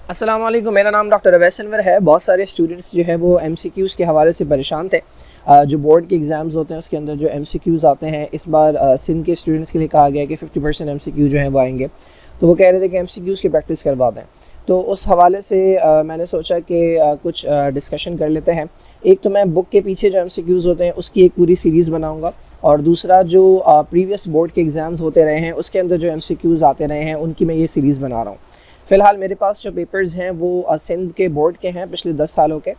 अस्सलाम वालेकुम, मेरा नाम डॉक्टर अवैस अनवर है। बहुत सारे स्टूडेंट्स जो है वो एमसीक्यूज़ के हवाले से परेशान थे। जो बोर्ड के एग्ज़ाम्स होते हैं उसके अंदर जो एमसीक्यूज़ आते हैं, इस बार सिंध के स्टूडेंट्स के लिए कहा गया है कि 50% एमसीक्यू जो हैं वो आएंगे। तो वो कह रहे थे कि एमसीक्यूज़ की प्रैक्टिस करवा दें। तो उस हवाले से मैंने सोचा कि कुछ डिस्कशन कर लेते हैं। एक तो मैं बुक के पीछे जो एमसीक्यूज़ होते हैं उसकी एक पूरी सीरीज़ बनाऊँगा, और दूसरा जो प्रीवियस बोर्ड के एग्ज़ाम्स होते रहे हैं उसके अंदर जो एमसीक्यूज़ आते रहे हैं उनकी मैं ये सीरीज़ बना रहा हूँ। फ़िलहाल मेरे पास जो पेपर्स हैं वो सिंध के बोर्ड के हैं, पिछले 10 सालों के।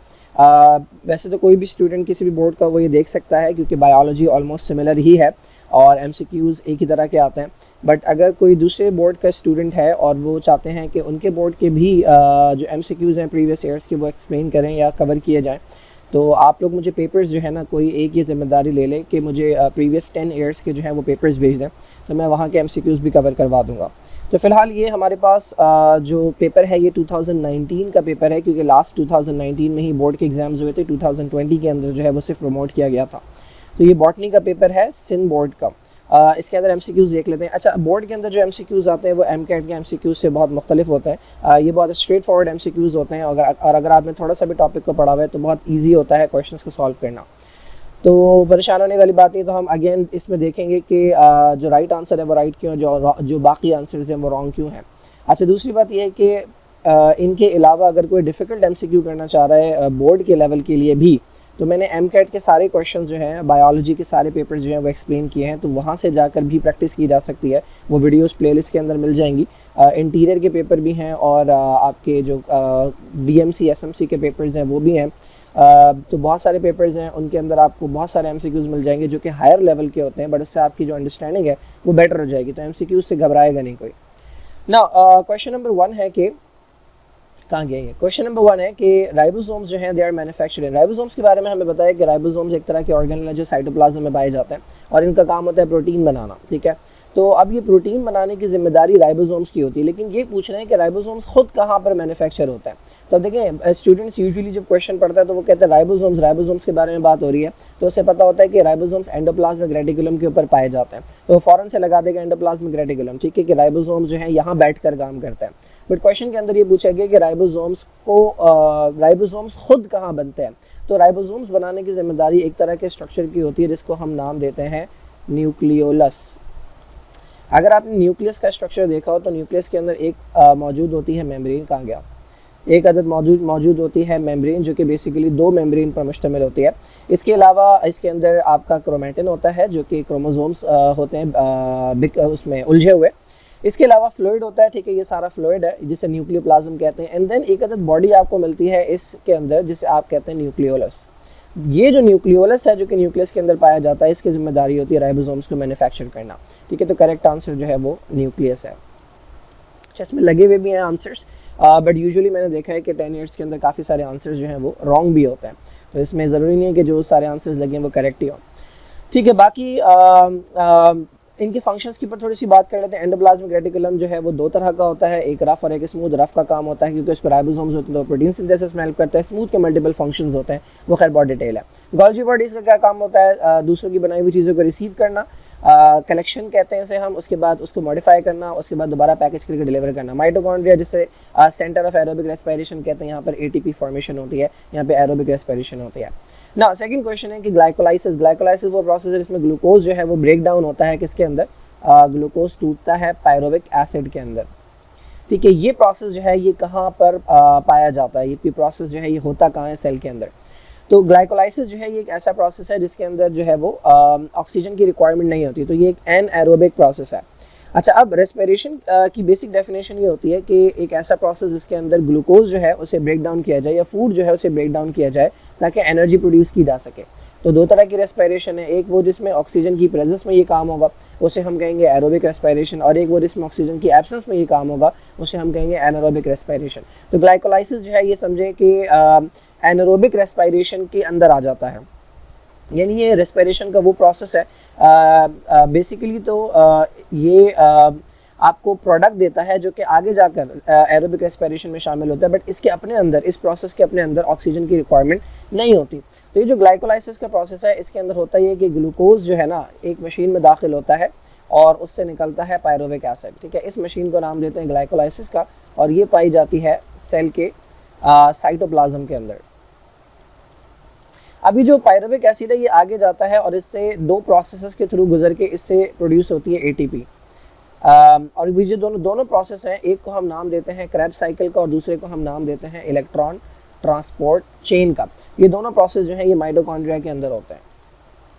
वैसे तो कोई भी स्टूडेंट किसी भी बोर्ड का वो ये देख सकता है, क्योंकि बायोलॉजी ऑलमोस्ट सिमिलर ही है और एमसीक्यूज़ एक ही तरह के आते हैं। बट अगर कोई दूसरे बोर्ड का स्टूडेंट है और वो चाहते हैं कि उनके बोर्ड के भी जो एमसीक्यूज़ हैं प्रीवियस ईयर्स के वो एक्सप्लेन करें या कवर किए जाएँ, तो आप लोग मुझे पेपर्स जो है ना, कोई एक ये ज़िम्मेदारी ले लें कि मुझे प्रीवियस 10 ईयर्स के जो हैं वो पेपर्स भेज दें, तो मैं वहाँ के एमसीक्यूज़ भी कवर करवा दूँगा। तो फ़िलहाल ये हमारे पास जो पेपर है ये 2019 का पेपर है, क्योंकि लास्ट 2019 में ही बोर्ड के एग्ज़ाम्स हुए थे। 2020 के अंदर जो है वो सिर्फ प्रमोट किया गया था। तो ये बॉटनी का पेपर है सिंध बोर्ड का। इसके अंदर एमसीक्यूज़ देख लेते हैं। अच्छा, बोर्ड के अंदर जो एमसीक्यूज़ आते हैं वो एमकेट के एमसीक्यूज़ से बहुत मुख्तलिफ होते हैं। ये बहुत स्ट्रेट फॉरवर्ड एमसीक्यूज़ होते हैं, और अगर आपने थोड़ा सा भी टॉपिक को पढ़ा हुआ है तो बहुत ईजी होता है क्वेश्चंस को सॉल्व करना। तो परेशान होने वाली बात नहीं। तो हम अगेन इसमें देखेंगे कि जो राइट आंसर है वो राइट क्यों, जो बाकी आंसर्स हैं वो रॉन्ग क्यों हैं। अच्छा, दूसरी बात ये है कि इनके अलावा अगर कोई डिफ़िकल्ट एमसीक्यू करना चाह रहा है बोर्ड के लेवल के लिए भी, तो मैंने एमकेट के सारे क्वेश्चंस जो हैं, बायोलॉजी के सारे पेपर्स जो हैं वो एक्सप्लेन किए हैं, तो वहाँ से जाकर भी प्रैक्टिस की जा सकती है। वो वीडियोस प्लेलिस्ट के अंदर मिल जाएंगी। इंटीरियर के पेपर भी हैं, और आपके जो डीएमसी एसएमसी के पेपर्स हैं वो भी हैं। तो बहुत सारे पेपर्स हैं, उनके अंदर आपको बहुत सारे एमसीक्यूज़ मिल जाएंगे जो कि हायर लेवल के होते हैं, बट उससे आपकी जो अंडरस्टैंडिंग है वो बेटर हो जाएगी। तो एमसीक्यूज़ से घबराएगा नहीं कोई ना। क्वेश्चन नंबर 1 है कि कहाँ गया ये। क्वेश्चन नंबर 1 है कि राइबोसोम्स जो हैं दे आर मैन्युफैक्चर्ड। राइबोसोम्स के बारे में हमें बताया कि राइबोसोम्स एक तरह के ऑर्गेनेल है जो साइटोप्लाज्म में पाए जाते हैं, और इनका काम होता है प्रोटीन बनाना। ठीक है, तो अब ये प्रोटीन बनाने की जिम्मेदारी राइबोसोम्स की होती है, लेकिन ये पूछ रहे हैं कि राइबोसोम्स खुद कहाँ पर मैन्युफैक्चर होता है। तो अब देखें, स्टूडेंट्स यूजुअली जब क्वेश्चन पढ़ता है तो वो कहते हैं राइबोसोम्स के बारे में बात हो रही है, तो उसे पता होता है कि राइबोसोम्स एंडोप्लाज्मिक रेटिकुलम के ऊपर पाए जाते हैं, तो वो फ़ौरन से लगा देगा एंडोप्लाज्मिक रेटिकुलम। ठीक है, कि राइबोसोम्स जो है यहाँ बैठ कर काम करते हैं। बट क्वेश्चन के अंदर ये पूछा गया कि राइबोसोम्स खुद कहाँ बनते हैं। तो राइबोसोम्स बनाने की जिम्मेदारी एक तरह के स्ट्रक्चर की होती है जिसको हम नाम देते हैं न्यूक्लियोलस। अगर आपने न्यूक्लियस का स्ट्रक्चर देखा हो तो न्यूक्लियस के अंदर एक मौजूद होती है मेम्ब्रेन। कहाँ गया, एक अदद मौजूद होती है मेम्ब्रेन, जो कि बेसिकली 2 मेम्ब्रेन पर मुश्तमिल होती है। इसके अलावा इसके अंदर आपका क्रोमेटिन होता है जो कि क्रोमोसोम्स होते हैं उसमें उलझे हुए। इसके अलावा फ्लूइड होता है। ठीक है, ये सारा फ्लूइड है जिसे न्यूक्लियोप्लाज्म कहते हैं। एंड देन एक अदद बॉडी आपको मिलती है इसके अंदर जिसे आप कहते हैं न्यूक्लियोलस। ये जो न्यूक्लियोलस है जो कि न्यूक्लियस के अंदर पाया जाता है, इसकी जिम्मेदारी होती है राइबोसोम्स को मैन्युफैक्चर करना। ठीक है, तो करेक्ट आंसर जो है वो न्यूक्लियस है। अच्छा, इसमें लगे हुए भी हैं आंसर्स, बट यूजुअली मैंने देखा है कि 10 ईयर्स के अंदर काफ़ी सारे आंसर्स जो हैं वो रॉन्ग भी होते हैं, तो इसमें ज़रूरी नहीं है कि जो सारे आंसर्स लगे हैं वो करेक्ट ही हों। ठीक है, बाकी इनके फंक्शंस के ऊपर थोड़ी सी बात कर लेते हैं। एंडोप्लाज्मिक रेटिकुलम जो है वो 2 तरह का होता है, एक रफ और एक स्मूथ। रफ का काम होता है क्योंकि उस पर राइबोसोम्स होते हैं तो प्रोटीन सिंथेसिस में हेल्प करता है। स्मूथ के मल्टीपल फंक्शंस होते हैं, वो खैर बहुत डिटेल है। गोल्गी बॉडीज़ का क्या काम होता है, दूसरों की बनाई हुई चीज़ों को रिसीव करना, कलेक्शन कहते हैं इसे हम, उसके बाद उसको मॉडिफाई करना, उसके बाद दोबारा पैकेज करके डिलीवर करना। माइटोकॉन्ड्रिया जिसे सेंटर ऑफ एरोबिक रेस्पिरेशन कहते हैं, यहाँ पर एटीपी फॉर्मेशन होती है, यहाँ पे एरोबिक रेस्पिरेशन होती है ना। सेकंड क्वेश्चन है कि ग्लाइकोलाइसिस वो प्रोसेस है जिसमें ग्लूकोज जो है वो ब्रेक डाउन होता है किसके अंदर, ग्लूकोज टूटता है पायरोविक एसिड के अंदर। ठीक है, ये प्रोसेस जो है ये कहाँ पर पाया जाता है, ये प्रोसेस जो है ये होता कहाँ है सेल के अंदर। तो ग्लाइकोलाइसिस जो है ये एक ऐसा प्रोसेस है जिसके अंदर जो है वो ऑक्सीजन की रिक्वायरमेंट नहीं होती, तो ये एक एनएरोबिक प्रोसेस है। अच्छा, अब रेस्पिरेशन की बेसिक डेफिनेशन ये होती है कि एक ऐसा प्रोसेस जिसके अंदर ग्लूकोज जो है उसे ब्रेक डाउन किया जाए, या फूड जो है उसे ब्रेक डाउन किया जाए ताकि एनर्जी प्रोड्यूस की जा सके। तो 2 तरह की रेस्पिरेशन है, एक वो जिसमें ऑक्सीजन की प्रेजेंस में ये काम होगा, उसे हम कहेंगे एरोबिक रेस्पिरेशन, और एक वो जिसमें ऑक्सीजन की एब्सेंस में ये काम होगा, उसे हम कहेंगे एनारोबिक रेस्पिरेशन। तो ग्लाइकोलाइसिस जो है ये समझें कि एनारोबिक रेस्पिरेशन के अंदर आ जाता है, यानी ये रेस्पिरेशन का वो प्रोसेस है बेसिकली। तो ये आपको प्रोडक्ट देता है जो कि आगे जाकर एरोबिक रेस्पिरेशन में शामिल होता है, बट इसके अपने अंदर, इस प्रोसेस के अपने अंदर ऑक्सीजन की रिक्वायरमेंट नहीं होती। तो ये जो ग्लाइकोलाइसिस का प्रोसेस है इसके अंदर होता है कि ग्लूकोज जो है ना एक मशीन में दाखिल होता है, और उससे निकलता है पायरोविक एसिड, ठीक है। इस मशीन को नाम देते हैं ग्लाइकोलाइसिस का, और ये पाई जाती है सेल के साइटोप्लाज्म के अंदर। अभी जो पायरोविक एसिड है ये आगे जाता है और इससे दो प्रोसेसेस के थ्रू गुजर के इससे प्रोड्यूस होती है एटीपी। और ये जो दोनों प्रोसेस हैं, एक को हम नाम देते हैं क्रेब्स साइकिल का और दूसरे को हम नाम देते हैं इलेक्ट्रॉन ट्रांसपोर्ट चेन का। ये दोनों प्रोसेस जो है ये माइटोकॉन्ड्रिया के अंदर होते हैं,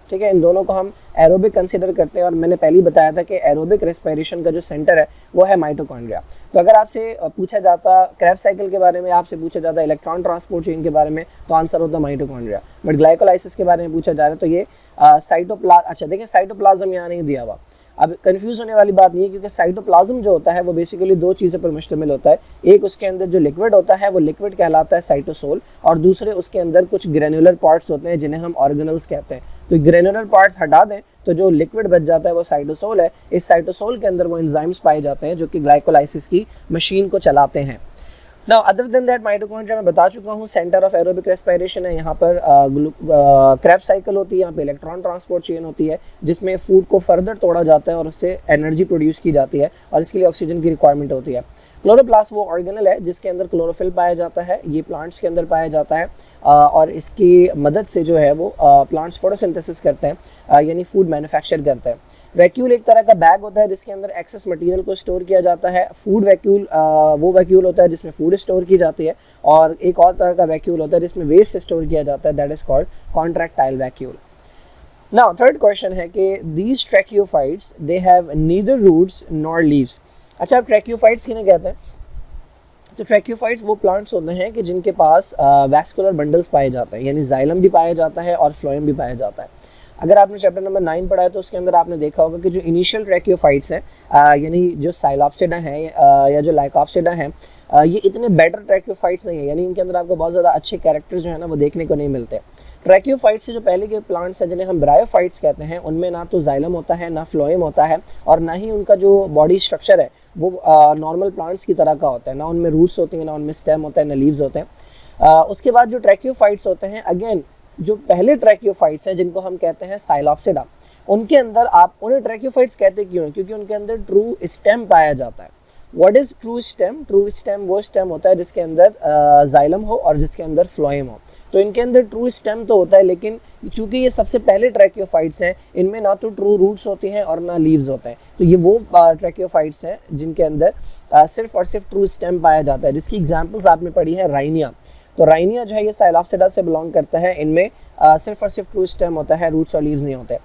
ठीक है। इन दोनों को हम एरोबिक कंसिडर करते हैं, और मैंने पहले ही बताया था कि एरोबिक रेस्पिरेशन का जो सेंटर है वो है माइटोकॉन्ड्रिया। तो अगर आपसे पूछा जाता क्रेब्स साइकिल के बारे में, आपसे पूछा जाता इलेक्ट्रॉन ट्रांसपोर्ट चेन के बारे में, तो आंसर होता माइटोकॉन्ड्रिया। बट ग्लाइकोलाइसिस के बारे में पूछा जा रहा है तो ये अच्छा देखिए, साइटोप्लाज्म यहाँ नहीं दिया हुआ। अब कंफ्यूज होने वाली बात नहीं है, क्योंकि साइटोप्लाज्म जो होता है वो बेसिकली दो चीज़ों पर मुश्तमिल होता है। एक उसके अंदर जो लिक्विड होता है वो लिक्विड कहलाता है साइटोसोल, और दूसरे उसके अंदर कुछ ग्रेनुलर पार्ट्स होते हैं जिन्हें हम ऑर्गेनल्स कहते हैं। तो ग्रेनुलर पार्ट्स हटा दें तो जो लिक्विड बच जाता है वो साइटोसोल है। इस साइटोसोल के अंदर वो एंजाइम्स पाए जाते हैं जो कि ग्लाइकोलाइसिस की मशीन को चलाते हैं। Now other than that mitochondria मैं बता चुका हूँ सेंटर ऑफ एरोबिक रेस्पिरेशन है। यहाँ पर क्रेब्स साइकिल होती है, यहाँ पे इलेक्ट्रॉन ट्रांसपोर्ट चेन होती है जिसमें फूड को फर्दर तोड़ा जाता है और उससे एनर्जी प्रोड्यूस की जाती है, और इसके लिए ऑक्सीजन की रिक्वायरमेंट होती है। क्लोरोप्लास्ट वो ऑर्गेनल है जिसके अंदर क्लोरोफिल पाया जाता है, ये प्लांट्स के अंदर पाया जाता है, और इसकी मदद से जो है वो प्लांट्स फोटोसिंथेसिस करते हैं, यानी फूड मैन्युफैक्चर करते हैं। वैक्यूल एक तरह का बैग होता है जिसके अंदर एक्सेस मटेरियल को स्टोर किया जाता है। फूड वैक्यूल वो वैक्यूल होता है जिसमें फूड स्टोर की जाती है, और एक और तरह का वैक्यूल होता है जिसमें वेस्ट स्टोर किया जाता है, that is called contractile vacuole. Now third question है कि these tracheophytes they have neither roots nor leaves. अच्छा, अब ट्रैकियोफाइट्स किन्हें कहते हैं? तो ट्रैकियोफाइट्स वो प्लांट्स होते हैं कि जिनके पास वैस्कुलर बंडल्स पाए जाते हैं, यानी जाइलम भी पाया जाता है और फ्लोएम भी पाया जाता है। अगर आपने चैप्टर नंबर 9 पढ़ा है तो उसके अंदर आपने देखा होगा कि जो इनिशियल ट्रैकियोफाइट्स हैं, यानी जो साइलॉप्सिडा हैं या जो लाइकोप्सिडा हैं, ये इतने बेटर ट्रैकियोफाइट्स नहीं है, यानी इनके अंदर आपको बहुत ज़्यादा अच्छे कैरेक्टर्स जो है ना वो देखने को नहीं मिलते। ट्रैकियोफाइट्स से जो पहले के प्लांट्स हैं जिन्हें हम ब्रायोफाइट्स कहते हैं, उनमें ना तो जाइलम होता है, ना फ्लोएम होता है, और ना ही उनका जो बॉडी स्ट्रक्चर है वो नॉर्मल प्लांट्स की तरह का होता है। ना उनमें रूट्स होती हैं, ना उनमें स्टेम होता है, ना लीव्स होते हैं। उसके बाद जो ट्रैकियोफाइट्स होते हैं, अगेन जो पहले ट्रैकियोफाइट्स हैं जिनको हम कहते हैं साइलॉप्सिडा, उनके अंदर आप उन्हें ट्रैकियोफाइट्स कहते क्यों हैं? क्योंकि उनके अंदर ट्रू स्टेम पाया जाता है। What is true stem? True stem वो स्टेम होता है जिसके अंदर जाइलम हो और जिसके अंदर फ्लोएम हो। तो इनके अंदर ट्रू स्टेम तो होता है, लेकिन चूंकि ये सबसे पहले ट्रैकियोफाइट्स हैं, इनमें ना तो ट्रू रूट्स होती हैं और ना लीव्स होते हैं। तो ये वो ट्रैकियोफाइट्स हैं जिनके अंदर सिर्फ और सिर्फ ट्रू स्टेम पाया जाता है, जिसकी एग्जाम्पल्स आपने पढ़ी है राइनिया। तो राइनिया जो है ये साइलॉप्सिडा से बिलोंग करता है, इनमें सिर्फ और सिर्फ ट्रू स्टेम होता है, रूट्स और लीव्स नहीं होते।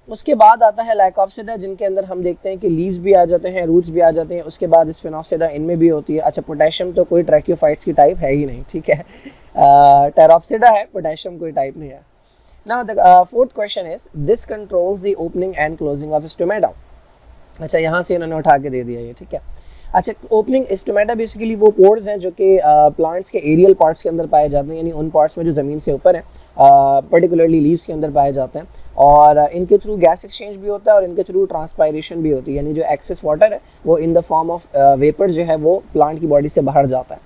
उसके बाद आता है लाइकोप्सिडा, जिनके अंदर हम देखते हैं कि लीव्स भी आ जाते हैं, रूट्स भी आ जाते हैं। उसके बाद स्फेनोप्सिडा, इनमें भी होती है। अच्छा, पोटेशियम तो कोई ट्रैकियोफाइट्स की टाइप है ही नहीं, ठीक है। टेरोप्सिडा है, पोटेशियम कोई टाइप नहीं है। Now the fourth question is this controls the opening and closing of stomata. अच्छा, यहाँ से इन्होंने उठा के दे दिया ये, ठीक है। अच्छा, ओपनिंग स्टोमेटा बेसिकली वो पोर्स हैं जो कि प्लांट्स के एरियल पार्ट्स के अंदर पाए जाते हैं, यानी उन पार्ट्स में जो ज़मीन से ऊपर हैं, पर्टिकुलरली लीव्स के अंदर पाए जाते हैं, और इनके थ्रू गैस एक्सचेंज भी होता है और इनके थ्रू ट्रांसपायरेशन भी होती है, यानी जो एक्सेस वाटर है वो इन द फॉर्म ऑफ वेपर जो है वो प्लांट की बॉडी से बाहर जाता है।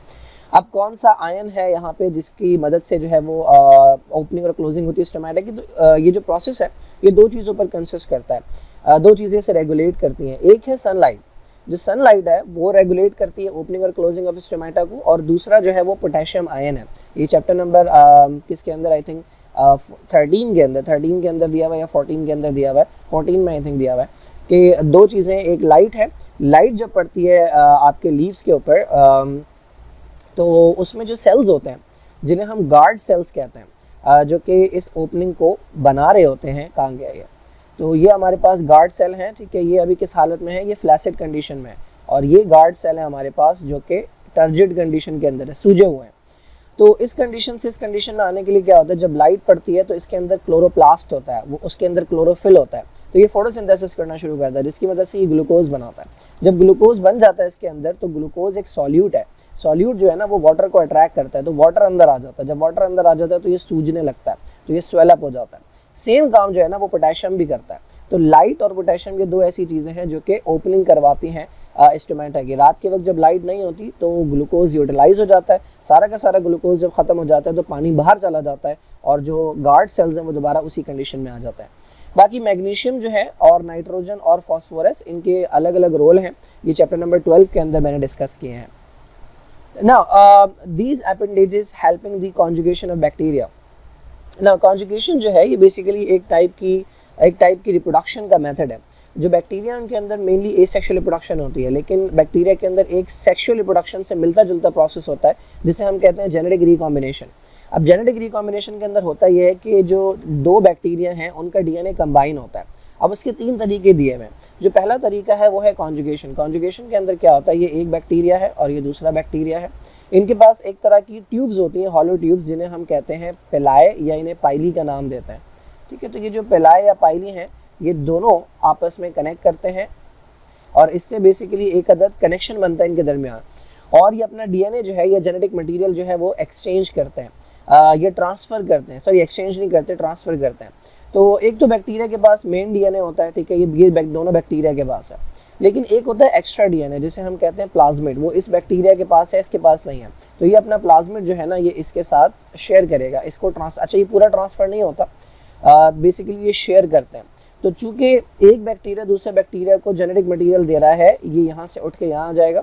अब कौन सा आयन है यहाँ पे जिसकी मदद से जो है वो ओपनिंग और क्लोजिंग होती है स्टोमेटा की? तो ये जो प्रोसेस है ये दो चीज़ों पर कंसिस्ट करता है, दो चीज़ें से रेगुलेट करती हैं। एक है सनलाइट, जो सनलाइट है वो रेगुलेट करती है ओपनिंग और क्लोजिंग ऑफ स्टोमेटा को, और दूसरा जो है वो पोटेशियम आयन है। ये चैप्टर नंबर किसके अंदर, आई थिंक 13 के अंदर दिया हुआ है या 14 के अंदर दिया हुआ है, 14 में आई थिंक दिया हुआ है कि दो चीज़ें, एक लाइट है, लाइट जब पड़ती है आपके लीव्स के ऊपर, तो उसमें जो सेल्स होते हैं जिन्हें हम गार्ड सेल्स कहते हैं, जो कि इस ओपनिंग को बना रहे होते हैं, कहाँ गया ये, तो ये हमारे पास गार्ड सेल हैं, ठीक है। ये अभी किस हालत में है? ये फ्लैसिड कंडीशन में है, और ये गार्ड सेल है हमारे पास जो कि टर्जिड कंडीशन के अंदर है, सूजे हुए हैं। तो इस कंडीशन से इस कंडीशन में आने के लिए क्या होता है, जब लाइट पड़ती है तो इसके अंदर क्लोरोप्लास्ट होता है, वो उसके अंदर क्लोरोफिल होता है, तो ये फोटोसिंथेसिस करना शुरू करता है, जिसकी मदद से ये ग्लूकोज बनाता है। जब ग्लूकोज बन जाता है इसके अंदर, तो ग्लूकोज एक सॉल्यूट है, सॉल्यूट जो है ना वो वाटर को अट्रैक्ट करता है, तो वाटर अंदर आ जाता है। जब वाटर अंदर आ जाता है तो ये सूजने लगता है, तो ये स्वेलअप हो जाता है। सेम काम जो है ना वो पोटेशियम भी करता है। तो लाइट और पोटेशियम ये दो ऐसी चीज़ें हैं जो कि ओपनिंग करवाती हैं स्टोमेटा की। रात के वक्त जब लाइट नहीं होती तो ग्लूकोज यूटिलाइज हो जाता है, सारा का सारा ग्लूकोज जब ख़त्म हो जाता है तो पानी बाहर चला जाता है, और जो गार्ड सेल्स हैं वो दोबारा उसी कंडीशन में आ जाता है। बाकी मैग्नीशियम जो है और नाइट्रोजन और फास्फोरस, इनके अलग अलग रोल हैं, ये चैप्टर नंबर 12 के अंदर मैंने डिस्कस किए हैं। Now, these appendages helping the conjugation of bacteria. Now, conjugation जो है ये बेसिकली एक टाइप की रिप्रोडक्शन का मेथड है। जो बैक्टीरिया उनके अंदर मेनली एसेक्सुअल रिप्रोडक्शन होती है, लेकिन बैक्टीरिया के अंदर एक सेक्सुअल रिप्रोडक्शन से मिलता जुलता प्रोसेस होता है जिसे हम कहते हैं जेनेटिक रिकॉम्बिनेशन। अब जेनेटिक रिकॉम्बिनेशन के अंदर होता यह है कि जो दो बैक्टीरिया हैं उनका डीएनए कंबाइन होता है। अब उसके 3 तरीके दिए हुए हैं। जो पहला तरीका है वो है कॉन्जुगेशन। कॉन्जुगेशन के अंदर क्या होता है, ये एक बैक्टीरिया है और ये दूसरा बैक्टीरिया है। इनके पास एक तरह की ट्यूब्स होती हैं, हॉलो ट्यूब्स, जिन्हें हम कहते हैं पेलाए या इन्हें पाइली का नाम देते हैं। ठीक है, तो ये जो पेलाए या पाइली हैं ये दोनों आपस में कनेक्ट करते हैं और इससे बेसिकली एक अदद कनेक्शन बनता है इनके दरमियान, और ये अपना डीएनए जो है या जेनेटिक मटेरियल जो है वो एक्सचेंज करते हैं, ये ट्रांसफ़र करते हैं, सॉरी एक्सचेंज नहीं करते, ट्रांसफ़र करते हैं। तो एक तो बैक्टीरिया के पास मेन डीएनए होता है, ठीक है, ये दोनों बैक्टीरिया के पास है, लेकिन एक होता है एक्स्ट्रा डीएनए जिसे हम कहते हैं प्लाज्मिड, वो इस बैक्टीरिया के पास है, इसके पास नहीं है। तो ये अपना प्लाज्मिड जो है ना ये इसके साथ शेयर करेगा, इसको अच्छा ये पूरा ट्रांसफ़र नहीं होता, बेसिकली ये शेयर करते हैं। तो चूंकि एक बैक्टीरिया दूसरे बैक्टीरिया को जेनेटिक मटेरियल दे रहा है, ये यहाँ से उठ के यहाँ आ जाएगा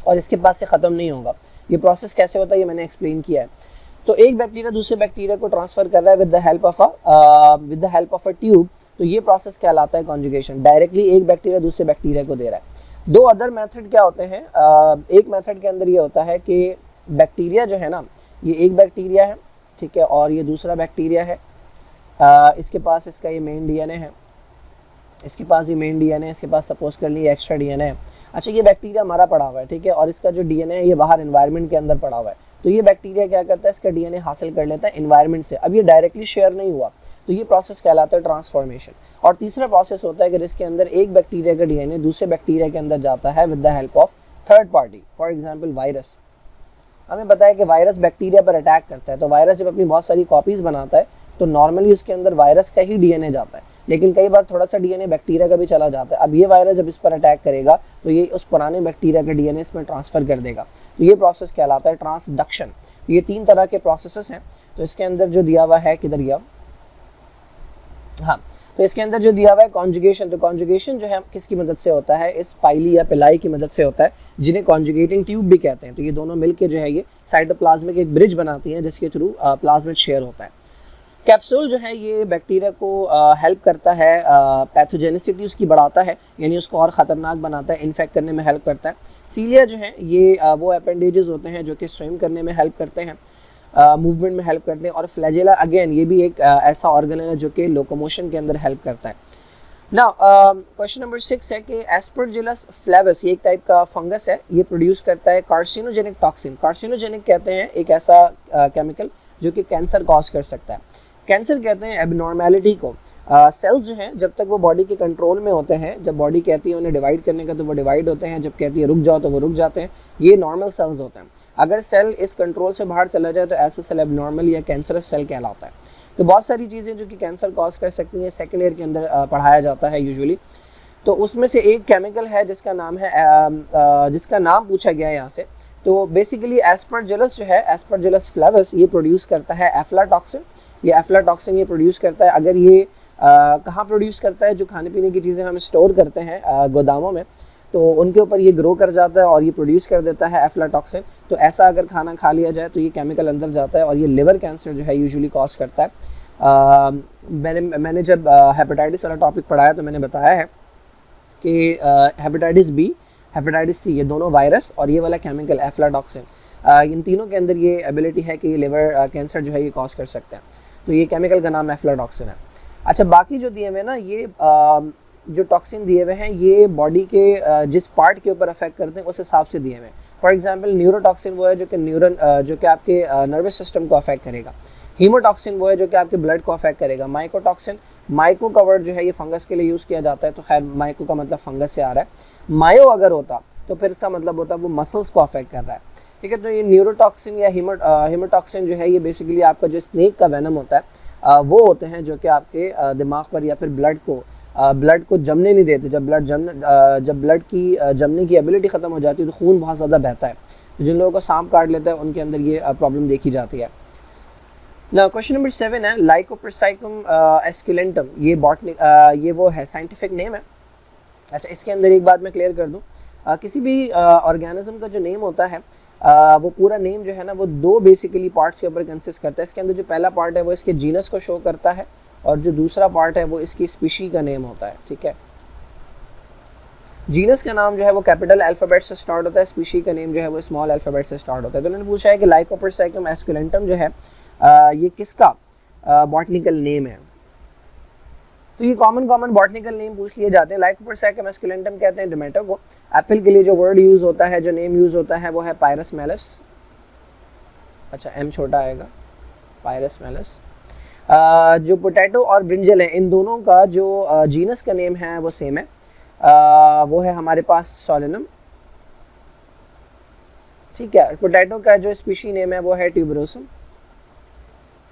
और इसके पास से ख़त्म नहीं होगा। ये प्रोसेस कैसे होता है ये मैंने एक्सप्लेन किया है। तो एक बैक्टीरिया दूसरे बैक्टीरिया को ट्रांसफ़र कर रहा है with the help of a tube, तो ये प्रोसेस कहलाता है कॉन्जुगेशन। डायरेक्टली एक बैक्टीरिया दूसरे बैक्टीरिया को दे रहा है। 2 अदर मेथड क्या होते हैं, एक मेथड के अंदर ये होता है कि बैक्टीरिया जो है ना ये एक बैक्टीरिया है, ठीक है, और ये दूसरा बैक्टीरिया है, इसके पास इसका ये मेन डीएनए है, इसके पास ये मेन डीएनए, इसके पास सपोज कर लीजिए एक्स्ट्रा डीएनए है। अच्छा, ये बैक्टीरिया मरा पड़ा हुआ है, ठीक है, और इसका जो डीएनए है ये बाहर एनवायरनमेंट के अंदर पड़ा हुआ है। तो ये बैक्टीरिया क्या करता है, इसका डीएनए हासिल कर लेता है एनवायरनमेंट से। अब ये डायरेक्टली शेयर नहीं हुआ, तो ये प्रोसेस कहलाता है ट्रांसफॉर्मेशन। और तीसरा प्रोसेस होता है कि जिसके अंदर एक बैक्टीरिया का डीएनए दूसरे बैक्टीरिया के अंदर जाता है with the help of third party. For example virus, हमें पता है कि वायरस बैक्टीरिया पर अटैक करता है, तो वायरस जब अपनी बहुत सारी कॉपीज़ बनाता है तो नॉर्मली उसके अंदर वायरस का ही डीएनए जाता है, लेकिन कई बार थोड़ा सा डीएनए बैक्टीरिया का भी चला जाता है। अब ये वायरस जब इस पर अटैक करेगा तो ये उस पुराने बैक्टीरिया का डीएनए इसमें ट्रांसफ़र कर देगा, तो ये प्रोसेस कहलाता है ट्रांसडक्शन। ये 3 तरह के प्रोसेसेस हैं। तो इसके अंदर जो दिया हुआ है, किधर गया, हाँ, तो इसके अंदर जो दिया हुआ है कॉन्जुगेशन, तो कॉन्जुगेशन जो है किसकी मदद से होता है, इस पाइली या पिलाई की मदद से होता है, जिन्हें कॉन्जुगेटिंग ट्यूब भी कहते हैं। तो ये दोनों मिलकर जो है ये साइटोप्लाज्मिक एक ब्रिज बनाती हैं जिसके थ्रू प्लाज्मिड शेयर होता है। कैप्सूल जो है ये बैक्टीरिया को हेल्प करता है, पैथोजेनिसिटी उसकी बढ़ाता है, यानी उसको और ख़तरनाक बनाता है, इन्फेक्ट करने में हेल्प करता है। सीलिया जो है ये वो अपेंडेजेस होते हैं जो कि स्विम करने में हेल्प करते हैं, मूवमेंट में हेल्प करते हैं। और फ्लैजेला अगेन ये भी एक ऐसा ऑर्गन है जो कि लोकोमोशन के अंदर हेल्प करता है। नाउ क्वेश्चन नंबर 6 है कि एस्परजिलस फ्लेवस, ये एक टाइप का फंगस है, ये प्रोड्यूस करता है कार्सिनोजेनिक टॉक्सिन। कार्सिनोजेनिक कहते हैं एक ऐसा केमिकल जो कि कैंसर कॉज कर सकता है। कैंसर कहते हैं एबनॉर्मेलिटी को। सेल्स जो हैं जब तक वो बॉडी के कंट्रोल में होते हैं, जब बॉडी कहती है उन्हें डिवाइड करने का तो वो डिवाइड होते हैं, जब कहती है रुक जाओ तो वो रुक जाते हैं। ये नॉर्मल सेल्स होते हैं। अगर सेल इस कंट्रोल से बाहर चला जाए तो ऐसा सेल एबनॉर्मल या कैंसरस सेल कहलाता है। तो बहुत सारी चीज़ें जो कि कैंसर कॉज कर सकती हैं सेकेंड ईयर के अंदर पढ़ाया जाता है यूजुअली। तो उसमें से एक केमिकल है जिसका नाम है जिसका नाम पूछा गया है यहाँ से। तो बेसिकली एस्परजिलस जो है, एस्परजिलस फ्लेवस, ये प्रोड्यूस करता है एफ्लाटॉक्सिन। ये एफ्लाटॉक्सिन ये प्रोड्यूस करता है। अगर ये कहाँ प्रोड्यूस करता है, जो खाने पीने की चीज़ें हम स्टोर करते हैं गोदामों में, तो उनके ऊपर ये ग्रो कर जाता है और ये प्रोड्यूस कर देता है एफ्लाटॉक्सिन। तो ऐसा अगर खाना खा लिया जाए तो ये केमिकल अंदर जाता है और ये लिवर कैंसर जो है यूजुअली कॉज करता है। मैंने जब हेपेटाइटिस वाला टॉपिक पढ़ाया तो मैंने बताया है कि हेपेटाइटिस बी, हेपेटाइटिस सी, ये दोनों वायरस और ये वाला केमिकल एफ्लाटॉक्सिन, इन तीनों के अंदर ये एबिलिटी है कि ये लिवर कैंसर जो है ये कॉज कर सकते हैं। तो ये केमिकल का नाम एफ्लाटॉक्सिन है। अच्छा, बाकी जो दिए हुए ना ये जो टॉक्सिन दिए हुए हैं ये बॉडी के जिस पार्ट के ऊपर अफेक्ट करते हैं उस हिसाब से दिए हुए हैं। फॉर एग्जांपल न्यूरोटॉक्सिन वो है जो कि जो कि आपके नर्वस सिस्टम को अफेक्ट करेगा। हीमोटॉक्सिन वो है जो कि आपके ब्लड को अफेक्ट करेगा। माइकोटॉक्सिन, माइको का वर्ड जो है ये फंगस के लिए यूज़ किया जाता है, तो खैर माइको का मतलब फंगस से आ रहा है। मायो अगर होता तो फिर इसका मतलब होता है वो मसल्स को अफेक्ट कर रहा है, ठीक है। तो ये न्यूरोटॉक्सिन या हीमोटॉक्सिन जो है ये बेसिकली आपका जो स्नेक का वेनम होता है वो होते हैं जो कि आपके दिमाग पर या फिर ब्लड को जमने नहीं देते। जब ब्लड की जमने की एबिलिटी ख़त्म हो जाती है तो खून बहुत ज़्यादा बहता है। तो जिन लोगों को सांप काट लेता है उनके अंदर ये प्रॉब्लम देखी जाती है। ना क्वेश्चन नंबर 7 है लाइकोपरसाइकम एस्कुलेंटम, ये बॉटनी ये वो है साइंटिफिक नेम है। अच्छा, इसके अंदर एक बात मैं क्लियर कर दूं, किसी भी ऑर्गेनिज्म का जो नेम होता है वो पूरा नेम जो है ना वो दो बेसिकली पार्ट्स के ऊपर कंसिस्ट करता है। इसके अंदर जो पहला पार्ट है वो इसके जीनस को शो करता है और जो दूसरा पार्ट है वो इसकी स्पीशी का नेम होता है। ठीक है, जीनस का नाम जो है वो कैपिटल अल्फ़ाबेट से स्टार्ट होता है, स्पीशी का नेम जो है वो स्मॉल अल्फ़ाबेट से स्टार्ट होता है। तो उन्होंने पूछा है कि लाइकोपरसाइकम एस्कुलेंटम जो है ये किसका बॉटनिकल नेम है। तो ये कॉमन बॉटनिकल नेम पूछ लिए जाते हैं। लाइकोपरसाइकम एस्कुलेंटम कहते हैं टोमेटो को। एप्पल के लिए जो वर्ड यूज़ होता है, जो नेम यूज़ होता है वो है पायरस मेलस। अच्छा, एम छोटा आएगा, पायरस मेलस। जो पोटैटो और ब्रिंजल है, इन दोनों का जो जीनस का नेम है वो सेम है, वो है हमारे पास सोलेनम। ठीक है, पोटैटो का जो स्पीशी नेम है वो है ट्यूबरोसम,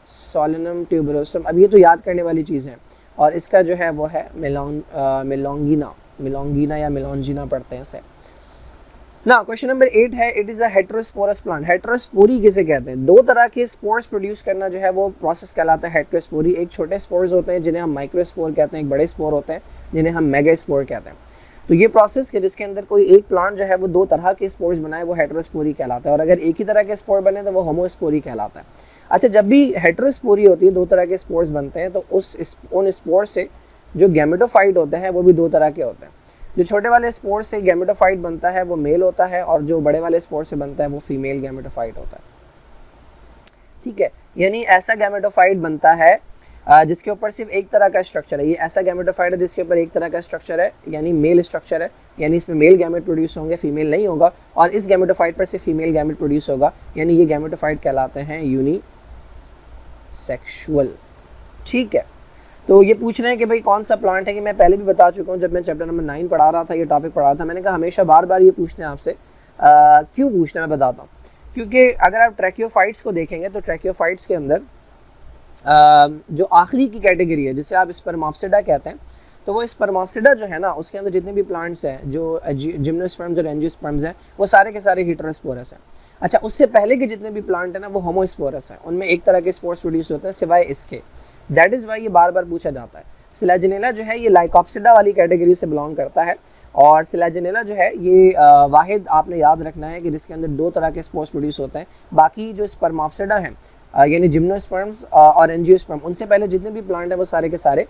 सोलेनम ट्यूबरोसम। अब ये तो याद करने वाली चीज़ है। और इसका जो है वो है मिलोंगिना या मिलोंजिना पढ़ते हैं इसे ना। क्वेश्चन नंबर 8 है it is a heterosporous plant. Heterospory किसे कहते हैं? दो तरह के स्पोर्स प्रोड्यूस करना जो है वो प्रोसेस कहलाता है हेटेरोस्पोरी। एक छोटे स्पोर्स होते हैं जिन्हें हम माइक्रोस्पोर कहते हैं, एक बड़े स्पोर होते हैं जिन्हें हम मेगास्पोर कहते हैं। तो ये प्रोसेस के जिसके अंदर कोई एक प्लांट जो है वो दो तरह के स्पोर्स बनाए वो हेटेरोस्पोरी कहलाता है, और अगर एक ही तरह के स्पोर बने तो वो होमोस्पोरी कहलाता है। अच्छा, जब भी हेटेरोस्पोरी होती है, दो तरह के स्पोर्स बनते हैं, तो उन स्पोर से जो गैमेटोफाइट होते हैं वो भी दो तरह के होते हैं। जो छोटे वाले स्पोर से गैमेटोफाइट बनता है वो मेल होता है, और जो बड़े वाले स्पोर से बनता है वो फीमेल गैमेटोफाइट होता है। ठीक है, यानी ऐसा गैमेटोफाइट बनता है जिसके ऊपर सिर्फ एक तरह का स्ट्रक्चर है। ये ऐसा गैमेटोफाइट है जिसके ऊपर एक तरह का स्ट्रक्चर है, यानी मेल स्ट्रक्चर है, यानी इसमें मेल गैमेट प्रोड्यूस होंगे, फीमेल नहीं होगा। और इस गैमेटोफाइट पर सिर्फ फीमेल गैमेट प्रोड्यूस होगा, यानी ये गैमेटोफाइट कहलाते हैं यूनिसेक्सुअल। ठीक है, तो ये पूछ रहे हैं कि भाई कौन सा प्लांट है, कि मैं पहले भी बता चुका हूँ जब मैं चैप्टर नंबर 9 पढ़ा रहा था, ये टॉपिक पढ़ा था। मैंने कहा हमेशा बार बार ये पूछते हैं आपसे, क्यों पूछते हैं मैं बताता हूँ। क्योंकि अगर आप ट्रैकियोफाइट्स को देखेंगे तो ट्रैकियोफाइट्स के अंदर जो आखिरी की कैटेगरी है जिसे आप स्पर्माप्सिडा कहते हैं, तो वो स्पर्माप्सिडा जो है ना उसके अंदर जितने भी प्लांट्स हैं जो जिम्नोस्पर्म्स और एंजियोस्पर्म्स हैं वो सारे के सारे हेटेरोस्पोरस हैं। अच्छा, उससे पहले के जितने भी प्लांट हैं ना वो होमोस्पोरस हैं, उनमें एक तरह के स्पोर्स प्रोड्यूस होते हैं सिवाय इसके। दैट इज़ वाई ये बार बार पूछा जाता है। सिलेजिनेला जो है ये लाइकोप्सिडा वाली कैटेगरी से बिलोंग करता है, और सिलेजिनेला जो है ये वाहिद आपने याद रखना है कि जिसके अंदर दो तरह के स्पोर्स प्रोड्यूस होते हैं। बाकी जो स्पर्माप्सिडा हैं यानी जिम्नोस्पर्म्स और एंजियोस्पर्म, उनसे पहले जितने भी प्लांट हैं वो सारे के सारे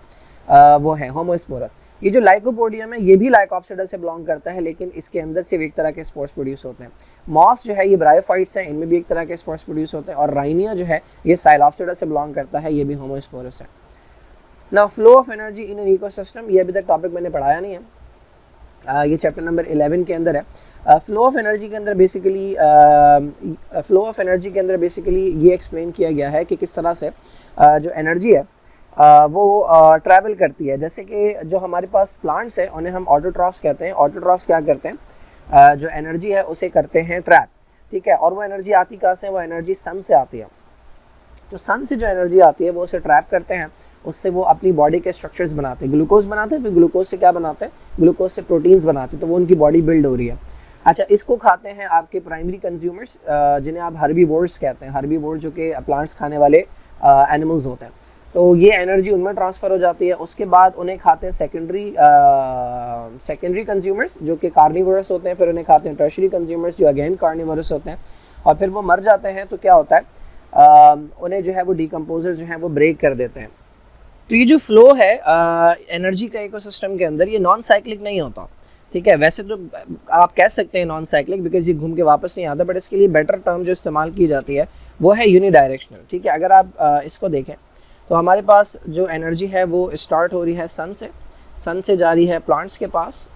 वो हैं होमोस्पोरस। ये जो लाइकोपोडियम है ये भी लाइकोप्सिडा से बिलोंग करता है, लेकिन इसके अंदर सिर्फ एक तरह के स्पोर्स प्रोड्यूस होते हैं। मॉस जो है ये ब्रायोफाइट्स हैं, इनमें भी एक तरह के स्पोर्स प्रोड्यूस होते हैं। और राइनिया जो है ये साइलोप्सिडा से बिलोंग करता है, ये भी होमोस्पोरस है ना। Flow of energy in an ecosystem, ये अभी तक टॉपिक मैंने पढ़ाया नहीं है, ये चैप्टर नंबर 11 के अंदर है। फ्लो ऑफ एनर्जी के अंदर बेसिकली ये एक्सप्लेन किया गया है कि किस तरह से जो एनर्जी है वो ट्रैवल करती है। जैसे कि जो हमारे पास प्लांट्स हैं उन्हें हम ऑटोट्रॉफ्स कहते हैं। ऑटोट्रॉफ्स क्या करते हैं, जो एनर्जी है उसे करते हैं ट्रैप। ठीक है, और वो एनर्जी आती कहाँ से? वो एनर्जी सन से आती है। तो सन से जो एनर्जी आती है वो उसे ट्रैप करते हैं, उससे वो अपनी बॉडी के स्ट्रक्चर्स बनाते हैं। ग्लूकोज बनाते हैं, फिर ग्लूकोज से क्या बनाते हैं? ग्लूकोज से प्रोटीन्स बनाते हैं, तो वो उनकी बॉडी बिल्ड हो रही है। अच्छा, इसको खाते हैं आपके प्राइमरी कंज्यूमर्स जिन्हें आप हर्बीवोर्स कहते हैं। हर्बीवोर जो कि प्लांट्स खाने वाले एनिमल्स होते हैं। तो ये एनर्जी उनमें ट्रांसफ़र हो जाती है। उसके बाद उन्हें खाते हैं सेकेंडरी कंज्यूमर्स जो कि कार्निवोरस होते हैं, फिर उन्हें खाते हैं टर्शरी कंज्यूमर्स जो अगेन कार्निवोरस होते हैं, और फिर वो मर जाते हैं। तो क्या होता है, उन्हें जो है वो डिकम्पोजर जो है वो ब्रेक कर देते हैं। तो ये जो फ्लो है एनर्जी का इकोसिस्टम के अंदर, ये नॉन साइक्लिक नहीं होता। ठीक है, वैसे तो आप कह सकते हैं नॉन साइक्लिक बिकॉज ये घूम के वापस नहीं आता, बट इसके लिए बेटर टर्म जो इस्तेमाल की जाती है वो है यूनिडायरेक्शनल। ठीक है, अगर आप इसको देखें तो हमारे पास जो एनर्जी है वो स्टार्ट हो रही है सन से जा रही है प्लांट्स के पास,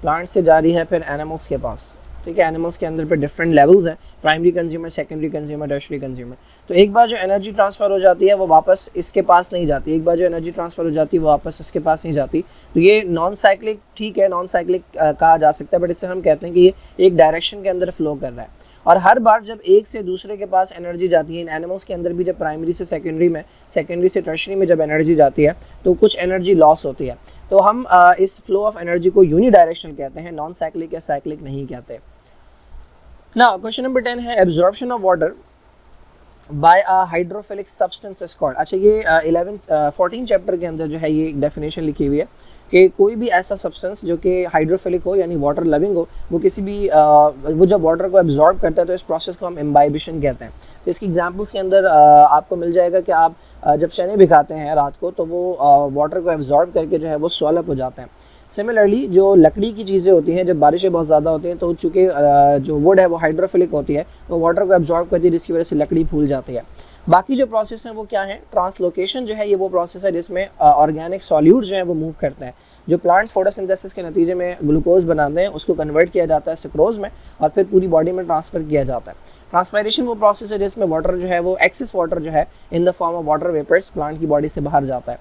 प्लांट से जा रही है फिर एनिमल्स के पास। ठीक है, एनिमल्स के अंदर पे डिफरेंट लेवल्स हैं, primary consumer, secondary consumer, tertiary consumer. तो एक बार जो एनर्जी ट्रांसफ़र हो जाती है वो वापस इसके पास नहीं जाती, एक बार जो एनर्जी ट्रांसफ़र हो जाती है वो वापस इसके पास नहीं जाती। तो ये नॉन साइक्लिक, ठीक है, नॉन साइक्लिक कहा जा सकता है, बट इससे हम कहते हैं कि ये एक डायरेक्शन के अंदर फ्लो कर रहा है। और हर बार जब एक से दूसरे के पास एनर्जी जाती है, इन एनिमल्स के अंदर भी जब प्राइमरी से सेकेंडरी में, सेकेंडरी से टर्शरी में जब एनर्जी जाती है तो कुछ एनर्जी लॉस होती है। तो हम इस फ्लो ऑफ एनर्जी को यूनिडायरेक्शनल कहते हैं, नॉन साइक्लिक या साइक्लिक नहीं कहते। ना क्वेश्चन नंबर 10 है absorption of water. By a hydrophilic substance is called. अच्छा ये 14 चैप्टर के अंदर जो है ये एक डेफिनेशन लिखी हुई है कि कोई भी ऐसा सब्सटेंस जो कि हाइड्रोफिलिक हो यानी वाटर लविंग हो, वो किसी भी वो जब वाटर को एब्जॉर्ब करता है तो इस प्रोसेस को हम इम्बाइबिशन कहते हैं। तो इसकी एग्जांपल्स के अंदर आपको मिल जाएगा कि आप जब चने भिगाते हैं रात को तो वो वाटर को एब्जॉर्ब करके जो है वो स्वॉल अप हो जाते हैं। सिमिलरली जो लकड़ी की चीज़ें होती हैं, जब बारिशें बहुत ज़्यादा होती हैं तो चूँकि जो वुड है वो हाइड्रोफिलिक होती है, वो वाटर को एब्जॉर्ब करती है, जिसकी वजह से लकड़ी फूल जाती है। बाकी जो प्रोसेस हैं वो क्या है, ट्रांसलोकेशन जो है ये वो प्रोसेस है जिसमें ऑर्गेनिक सॉल्यूट जो है वो मूव करते हैं। जो प्लांट्स फोटोसिंथेसिस के नतीजे में ग्लूकोज बनाते हैं उसको कन्वर्ट किया जाता है सुक्रोज में और फिर पूरी बॉडी में ट्रांसफ़र किया जाता है। ट्रांसपायरेशन वो प्रोसेस है जिसमें वाटर जो है वो एक्सेस वाटर जो है in the form of water vapours plant की बॉडी से बाहर जाता है।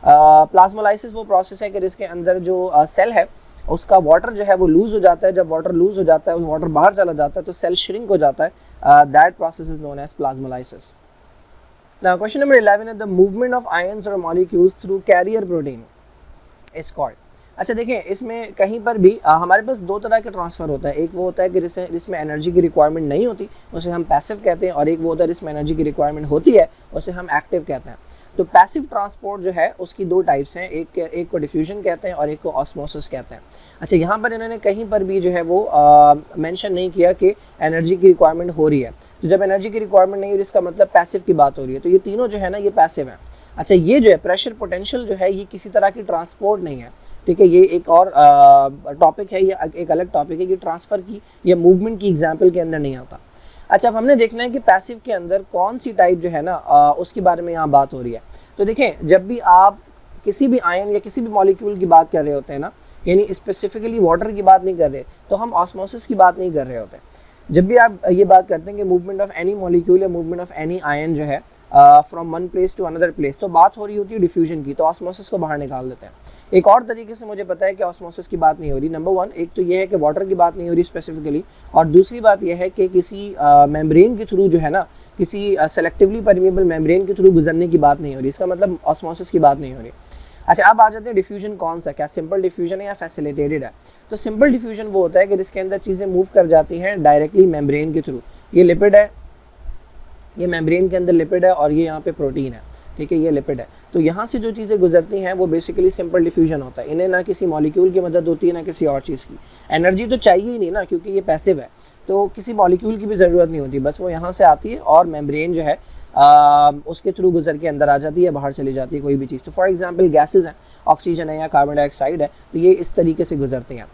प्लाज्मोलाइसिस वो प्रोसेस है कि जिसके अंदर जो सेल है उसका वाटर जो है वो लूज हो जाता है। जब वाटर लूज हो जाता है, वाटर बाहर चला जाता है तो सेल श्रिंक हो जाता है। That process is known as plasmolysis. Now question number 11 is the movement of ions or molecules through carrier protein is called। अच्छा देखिए, इसमें कहीं पर भी हमारे पास दो तरह के ट्रांसफ़र होता है। एक वो होता है कि जिसमें एनर्जी की रिक्वायरमेंट नहीं होती, उसे हम पैसिव कहते हैं, और एक वो होता है जिसमें एनर्जी की रिक्वायरमेंट होती है, उसे हम एक्टिव कहते हैं। तो पैसिव ट्रांसपोर्ट जो है उसकी दो टाइप्स हैं, एक को डिफ्यूजन कहते हैं और एक को ऑस्मोसिस कहते हैं। अच्छा यहाँ पर इन्होंने कहीं पर भी जो है वो मेंशन नहीं किया कि एनर्जी की रिक्वायरमेंट हो रही है। तो जब एनर्जी की रिक्वायरमेंट नहीं हो रही इसका मतलब पैसिव की बात हो रही है। तो ये तीनों जो है ना ये पैसिव है। अच्छा ये जो है प्रेशर पोटेंशियल जो है ये किसी तरह की ट्रांसपोर्ट नहीं है, ठीक है, ये एक और टॉपिक है, ये एक अलग टॉपिक है, ये ट्रांसफ़र की या मूवमेंट की एग्जाम्पल के अंदर नहीं आता। अच्छा अब हमने देखना है कि पैसिव के अंदर कौन सी टाइप जो है ना उसके बारे में यहाँ बात हो रही है। तो देखें, जब भी आप किसी भी आयन या किसी भी मॉलिक्यूल की बात कर रहे होते हैं ना, यानी स्पेसिफिकली वाटर की बात नहीं कर रहे, तो हम ऑस्मोसिस की बात नहीं कर रहे होते। जब भी आप ये बात करते हैं कि मूवमेंट ऑफ एनी मॉलिक्यूल या मूवमेंट ऑफ एनी आयन जो है from one place to another place, तो बात हो रही होती है डिफ्यूजन की, तो ऑस्मोसिस को बाहर निकाल देते हैं। एक और तरीके से मुझे पता है कि ऑस्मोसिस की बात नहीं हो रही। नंबर वन, एक तो ये है कि वाटर की बात नहीं हो रही स्पेसिफिकली, और दूसरी बात यह है कि किसी मेम्ब्रेन के थ्रू जो है ना, किसी सेलेक्टिवली परमिएबल मेम्ब्रेन के थ्रू गुजरने की बात नहीं हो रही। इसका मतलब ऑस्मोसिस की बात नहीं हो रही। अच्छा अब आ जाते हैं डिफ्यूजन कौन सा, क्या सिंपल डिफ्यूजन है या फैसिलिटेटेड है। तो सिंपल डिफ्यूजन वो होता है कि जिसके अंदर चीज़ें मूव कर जाती हैं डायरेक्टली मेम्ब्रेन के थ्रू। ये लिपिड है, ये मेम्ब्रेन के अंदर लिपिड है, और ये यहाँ पे प्रोटीन है, ठीक है, ये लिपिड है। तो यहाँ से जो चीज़ें गुजरती हैं वो बेसिकली सिंपल डिफ्यूजन होता है। इन्हें ना किसी मॉलिक्यूल की मदद होती है ना किसी और चीज़ की। एनर्जी तो चाहिए ही नहीं ना, क्योंकि ये पैसिव है, तो किसी मॉलिक्यूल की भी ज़रूरत नहीं होती, बस वो यहाँ से आती है और मेम्ब्रेन जो है उसके थ्रू गुजर के अंदर आ जाती है, बाहर चली जाती है कोई भी चीज़। तो फॉर एग्जांपल गैसेज हैं, ऑक्सीजन है या कार्बन डाइऑक्साइड है, तो ये इस तरीके से गुजरते हैं।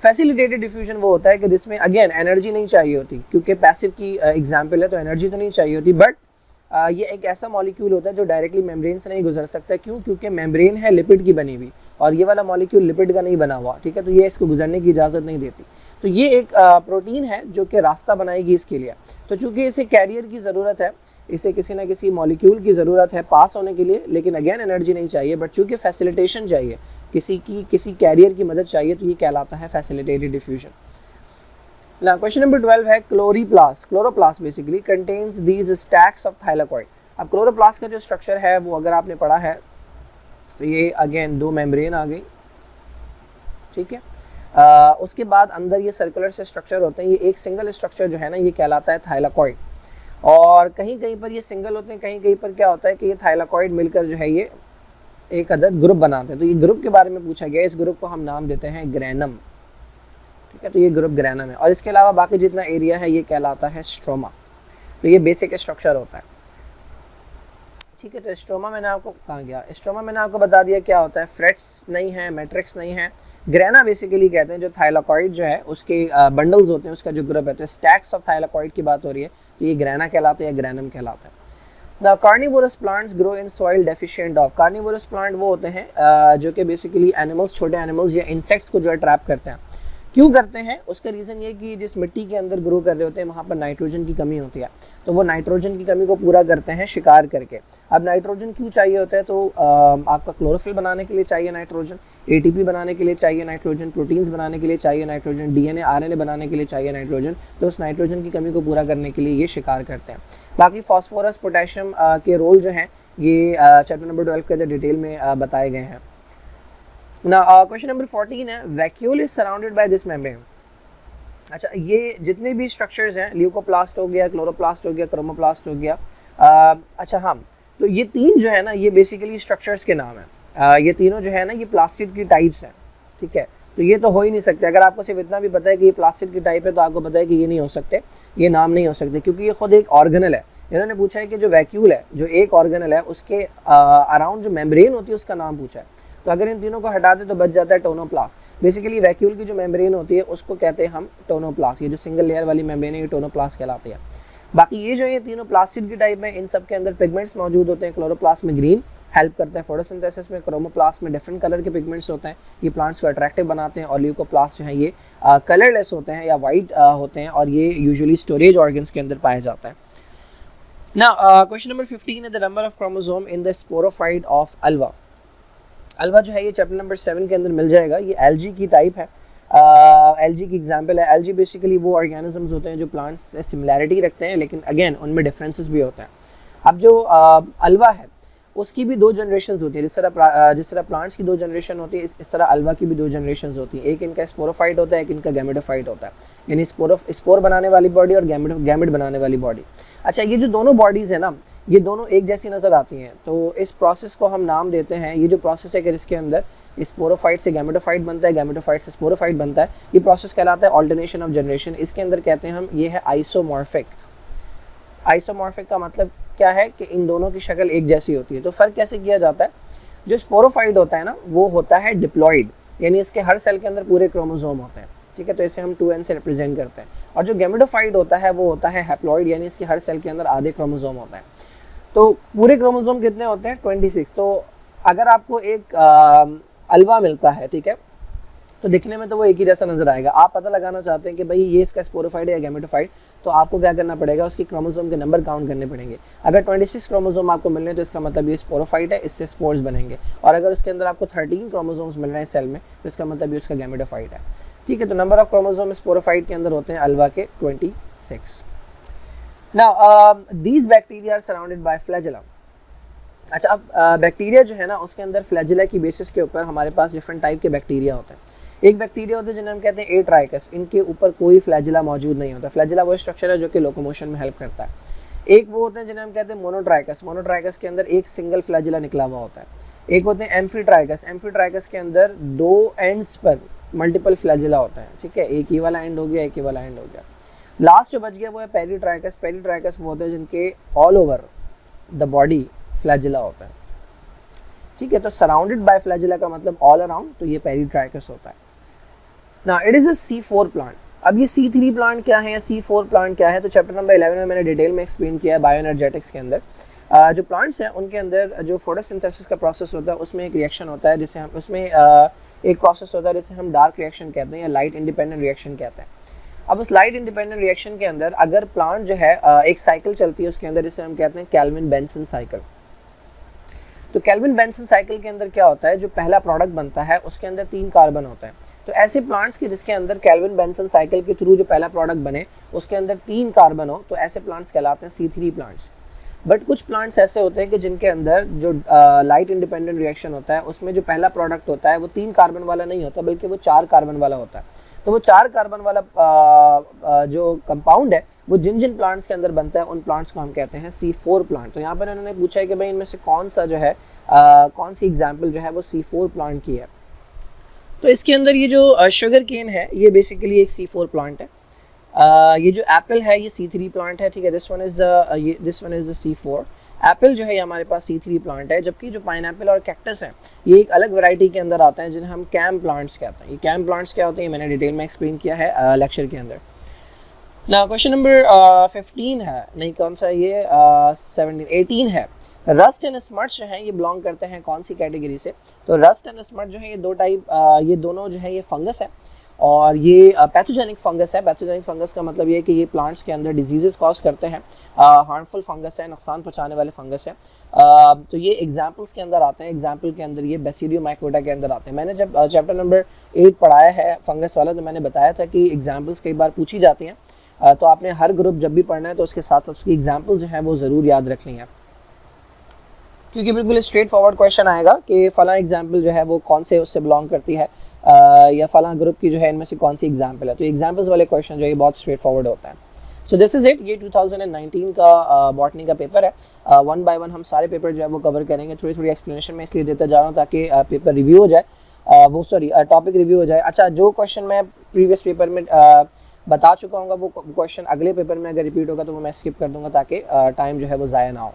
फैसिलिटेटेड डिफ्यूजन वो होता है कि जिसमें अगेन एनर्जी नहीं चाहिए होती, क्योंकि पैसिव की एग्जांपल है तो एनर्जी तो नहीं चाहिए होती, बट ये एक ऐसा मॉलिक्यूल होता है जो डायरेक्टली मेम्ब्रेन से नहीं गुजर सकता। क्यों? क्योंकि मेम्ब्रेन है लिपिड की बनी हुई और ये वाला मॉलिक्यूल लिपिड का नहीं बना हुआ, ठीक है, तो ये इसको गुजरने की इजाज़त नहीं देती। तो ये एक प्रोटीन है जो कि रास्ता बनाएगी इसके लिए। तो चूँकि इसे कैरियर की ज़रूरत है, इसे किसी ना किसी मॉलिक्यूल की ज़रूरत है पास होने के लिए, लेकिन अगेन एनर्जी नहीं चाहिए, बट चूँकि फैसिलिटेशन चाहिए, किसी कैरियर की मदद चाहिए, तो ये कहलाता है facilitated diffusion. Now question number 12 है chloroplast. Chloroplast basically contains these stacks of thylakoid. अब क्लोरोप्लास्ट का जो स्ट्रक्चर है वो अगर आपने पढ़ा है तो ये अगेन दो मेम्ब्रेन आ गई, ठीक है, उसके बाद अंदर ये सर्कुलर से स्ट्रक्चर होते हैं। ये एक सिंगल स्ट्रक्चर जो है ना ये कहलाता है थाइलाकॉइड, और कहीं कहीं पर ये सिंगल होते हैं, कहीं कहीं पर क्या होता है कि ये थाइलाकॉइड मिलकर जो है ये एक अदद ग्रुप बनाते हैं। तो ये ग्रुप के बारे में पूछा गया, इस ग्रुप को हम नाम देते हैं ग्रेनम, ठीक है, तो ये ग्रुप ग्रेनम है। और इसके अलावा बाकी जितना एरिया है ये कहलाता है स्ट्रोमा। तो ये बेसिक स्ट्रक्चर होता है, ठीक है। तो स्ट्रोमा मैंने आपको कहाँ गया, स्ट्रोमा मैंने आपको बता दिया क्या होता है, फ्रेट्स नहीं है, मैट्रिक्स नहीं है। ग्रेना बेसिकली कहते हैं जो थाइलाकॉइड जो है उसके बंडल्स होते हैं, उसका जो ग्रुप है। तो स्टैक्स ऑफ थाइलाकॉइड की बात हो रही है, तो ये ग्रेना कहलाता है या ग्रेनम कहलाता है। The carnivorous plants grow in soil deficient of. Carnivorous plant वो होते हैं जो कि बेसिकली एनिमल्स, छोटे एनिमल्स या इंसेक्ट्स को जो है ट्रैप करते हैं। क्यों करते हैं? उसका रीज़न ये कि जिस मिट्टी के अंदर ग्रो कर रहे होते हैं वहाँ पर नाइट्रोजन की कमी होती है, तो वो नाइट्रोजन की कमी को पूरा करते हैं शिकार करके। अब नाइट्रोजन क्यों चाहिए होता है? तो आपका क्लोरोफिल बनाने के लिए चाहिए नाइट्रोजन, एटीपी बनाने के लिए चाहिए नाइट्रोजन, प्रोटीन्स बनाने के लिए चाहिए नाइट्रोजन, डीएनए आरएनए बनाने के लिए चाहिए नाइट्रोजन। तो उस नाइट्रोजन की कमी को पूरा करने के लिए ये शिकार करते हैं। बाकी फॉस्फोरस, पोटेशियम के रोल जो हैं ये चैप्टर नंबर 12 के अंदर डिटेल में बताए गए हैं। Now question number 14 है vacuole is surrounded by this membrane. अच्छा, ये जितने भी स्ट्रक्चर्स हैं, ल्यूकोप्लास्ट हो गया, क्लोरोप्लास्ट हो गया, क्रोमोप्लास्ट हो गया, अच्छा हाँ, तो ये तीन जो है ना, ये बेसिकली स्ट्रक्चर्स के नाम हैं। ये तीनों जो है ना, ये प्लास्टिड की टाइप्स हैं, ठीक है। तो ये तो हो ही नहीं सकते। अगर आपको सिर्फ इतना भी पता है कि ये प्लास्टिड की टाइप है, तो आपको पता है कि ये नहीं हो सकते, ये नाम नहीं हो सकते, क्योंकि ये खुद एक ऑर्गेनल है। इन्होंने पूछा है कि जो वैक्यूल है, जो एक ऑर्गेनल है, उसके अराउंड जो मेम्ब्रेन होती है उसका नाम पूछा है। तो अगर इन तीनों को हटा दे तो बच जाता है टोनोप्लास्ट। बेसिकली वैक्यूल की जो मेम्ब्रेन होती है उसको कहते हैं हम टोनोप्लास्ट। ये जो सिंगल लेयर वाली मेम्ब्रेन है, ये टोनोप्लास्ट कहलाती है। बाकी ये जो ये तीनों प्लास्टिड की टाइप में, इन सब के अंदर पिगमेंट्स मौजूद होते हैं। क्लोरोप्लास्ट में ग्रीन हेल्प करता है फोटोसिंथेसिस में, क्रोमोप्लास्ट में डिफरेंट कलर के पिगमेंट्स होते हैं, ये प्लांट्स को अट्रैक्टिव बनाते हैं, और ल्यूकोप्लास्ट जो है ये कलरलेस होते हैं या वाइट होते हैं, और ये यूजुअली स्टोरेज ऑर्गन्स के अंदर पाया जाता है। नाउ क्वेश्चन नंबर 15 है the number of chromosome in the sporophyte of Alva. Alva जो है ये चैप्टर नंबर 7 के अंदर मिल जाएगा। ये एल्गी की टाइप है, एल्गी की एग्जांपल है। एल्गी बेसिकली वो ऑर्गेनिजम्स होते हैं जो प्लांट्स से सिमिलैरिटी रखते हैं, लेकिन अगेन उनमें डिफरेंसेस भी होते हैं। अब जो अल्वा है उसकी भी दो जनरेशन्स होती है। जिस तरह प्लांट्स की दो जनरेशन होती है, इस तरह अल्वा की भी दो जनरेशन्स होती है। एक इनका स्पोरोफाइट होता है, एक इनका गैमेटोफाइट होता है, यानी स्पोर बनाने वाली बॉडी और गैमेट बनाने वाली बॉडी। अच्छा, ये जो दोनों बॉडीज़ है ना, ये दोनों एक जैसी नज़र आती हैं, तो इस प्रोसेस को हम नाम देते हैं, ये जो प्रोसेस है कि इसके अंदर स्पोरोफाइट से गैमेटोफाइट बनता है, गैमेटोफाइट से स्पोरोफाइट बनता है, ये प्रोसेस कहलाता है ऑल्टरनेशन ऑफ जनरेशन। इसके अंदर कहते हैं हम, ये है आइसोमॉर्फिक। आइसोमॉर्फिक का मतलब क्या है कि इन दोनों की शक्ल एक जैसी होती है। तो फ़र्क कैसे किया जाता है? जो स्पोरोफाइट होता है ना, वो होता है डिप्लॉइड, यानी इसके हर सेल के अंदर पूरे क्रोमोसोम होते हैं, ठीक है, तो इसे हम 2n से रिप्रेजेंट करते हैं। और जो गैमेटोफाइट होता है वो होता है हैप्लॉइड, यानी इसके हर सेल के अंदर आधे क्रोमोसोम होता है। तो पूरे क्रोमोसोम कितने होते हैं? 26। तो अगर आपको एक अल्वा मिलता है, ठीक है, तो दिखने में तो वो एक ही जैसा नजर आएगा। आप पता लगाना चाहते हैं कि भाई ये इसका स्पोरोफाइट है या गैमेटोफाइट, तो आपको क्या करना पड़ेगा? उसकी क्रोमोसोम के नंबर काउंट करने पड़ेंगे। अगर 26 क्रोमोसोम आपको मिल रहे हैं तो इसका मतलब ये स्पोरोफाइट है, इससे स्पोर्स बनेंगे। और अगर उसके अंदर आपको 13 क्रोमोसोम्स मिल रहे हैं सेल में, तो इसका मतलब ये उसका गैमेटोफाइट है, ठीक है। तो नंबर ऑफ क्रोमोसोम स्पोरोफाइट के अंदर होते हैं अल्वा के 26। Now these bacteria are surrounded by flagella. अच्छा, अब बैक्टीरिया जो है ना, उसके अंदर फ्लैजेला की बेसिस के ऊपर हमारे पास डिफरेंट टाइप के बैक्टीरिया होते हैं। एक बैक्टीरिया होते हैं जिन्हें हम कहते हैं एट्राइकस, इनके ऊपर कोई फ्लैजेला मौजूद नहीं होता। फ्लैजेला वो स्ट्रक्चर है जो कि लोकोमोशन में हेल्प करता है। एक वो होते हैं जिन्हें हम कहते हैं मोनोट्राइकस। मोनोट्राइकस के अंदर एक सिंगल फ्लैजेला निकला हुआ होता है। एक होते हैं एम्फीट्राइकस। एम्फीट्राइकस के अंदर दो एंड्स पर मल्टीपल फ्लैजेला होता है, ठीक है, एक ही वाला एंड हो गया, एक ही वाला एंड हो गया। लास्ट जो बच गया वो है पेरीट्राइकस। पेरीट्राइकस वो होते हैं जिनके all over the body flagella होता है, ठीक है। तो सराउंडेड बाय फ्लैजेला का मतलब ऑल अराउंड, तो ये पेरीट्राइकस होता है। ना it is a C4 plant. अब ये C3 प्लांट क्या है या C4 प्लांट क्या है? तो चैप्टर नंबर 11 में मैंने डिटेल में एक्सप्लेन किया है बायोएनर्जेटिक्स के अंदर। जो प्लांट्स हैं उनके अंदर जो फोटोसिंथेसिस का प्रोसेस होता है, उसमें एक रिएक्शन होता है जिसे हम एक प्रोसेस होता है जिसे हम डार्क रिएक्शन कहते हैं या लाइट इंडिपेंडेंट रिएक्शन कहते हैं। अब उस लाइट इंडिपेंडेंट रिएक्शन के अंदर अगर प्लांट जो है एक साइकिल चलती है उसके अंदर, जिसे हम कहते हैं कैल्विन बेंसन साइकिल। तो कैल्विन बेंसन साइकिल के अंदर क्या होता है? जो पहला प्रोडक्ट बनता है उसके अंदर 3 कार्बन होता है। तो ऐसे प्लांट्स के जिसके अंदर कैल्विन बेंसन साइकिल के थ्रू जो पहला प्रोडक्ट बने उसके अंदर 3 कार्बन हो, तो ऐसे प्लांट्स कहलाते हैं C3 प्लांट्स। बट कुछ प्लांट्स ऐसे होते हैं कि जिनके अंदर जो लाइट इंडिपेंडेंट रिएक्शन होता है उसमें जो पहला प्रोडक्ट होता है वो 3 कार्बन वाला नहीं होता, बल्कि वो 4 कार्बन वाला होता है। तो वो 4 कार्बन वाला जो कंपाउंड है वो जिन जिन प्लांट्स के अंदर बनता है उन प्लांट्स को हम कहते हैं C4 प्लांट। तो यहाँ पर इन्होंने पूछा है कि भाई इनमें से कौन सा जो है कौन सी एग्जाम्पल जो है वो C4 प्लांट की है। तो इसके अंदर ये जो शुगर केन है ये बेसिकली एक C4 प्लांट है। ये जो एप्पल है ये C3 प्लांट है, ठीक है। This one is the C4। Apple जो है ये हमारे पास C3 प्लांट है, जबकि जो पाइनएप्पल और कैक्टस है ये एक अलग वैरायटी के अंदर आते हैं जिन्हें हम कैम प्लांट्स कहते हैं। ये कैम प्लांट्स क्या होते हैं मैंने डिटेल में एक्सप्लेन किया है लेक्चर के अंदर। ना क्वेश्चन नंबर 15 है, नहीं कौन सा ये 18 है। रस्ट एंड स्मट्स जो है ये बिलोंग करते हैं कौन सी कैटेगरी से? तो रस्ट एंड स्मट जो है ये ये दोनों जो है ये फंगस है, और ये पैथोजेनिक फंगस है। पैथोजेनिक फंगस का मतलब ये है कि ये प्लांट्स के अंदर डिजीजेस कॉज करते हैं, हार्मफुल फंगस है, नुकसान पहुंचाने वाले फंगस है। तो ये एग्जांपल्स के अंदर आते हैं। एग्जांपल के अंदर ये बेसिडियो माइकोटा के अंदर आते हैं। मैंने जब चैप्टर नंबर 8 पढ़ाया है फंगस वाला, तो मैंने बताया था कि एग्जाम्पल्स कई बार पूछी जाती हैं, तो आपने हर ग्रुप जब भी पढ़ना है तो उसके साथ उसकी एग्जाम्पल्स जो हैं वो ज़रूर याद रखनी है, क्योंकि बिल्कुल स्ट्रेट फॉरवर्ड क्वेश्चन आएगा कि फ़लाँ एग्जाम्पल जो है वो कौन से उससे बिलोंग करती है। या फलां ग्रुप की जो है इनमें से कौन सी एग्जाम्पल है। तो एग्जाम्पल्स वाले क्वेश्चन जो है बहुत स्ट्रेट फॉरवर्ड होता है। सो दिस इज़ इट, ये 2019 का बॉटनी का पेपर है। वन बाय वन हम सारे पेपर जो है वो कवर करेंगे। थोड़ी थोड़ी एक्सप्लेनेशन मैं इसलिए देता जा रहा हूँ ताकि पेपर रिव्यू हो जाए, टॉपिक रिव्यू हो जाए। अच्छा, जो क्वेश्चन मैं प्रीवियस पेपर में बता चुका हूँ वो क्वेश्चन अगले पेपर में अगर रिपीट होगा तो वो मैं स्किप कर दूंगा ताकि टाइम जो है वो ज़ाया ना हो।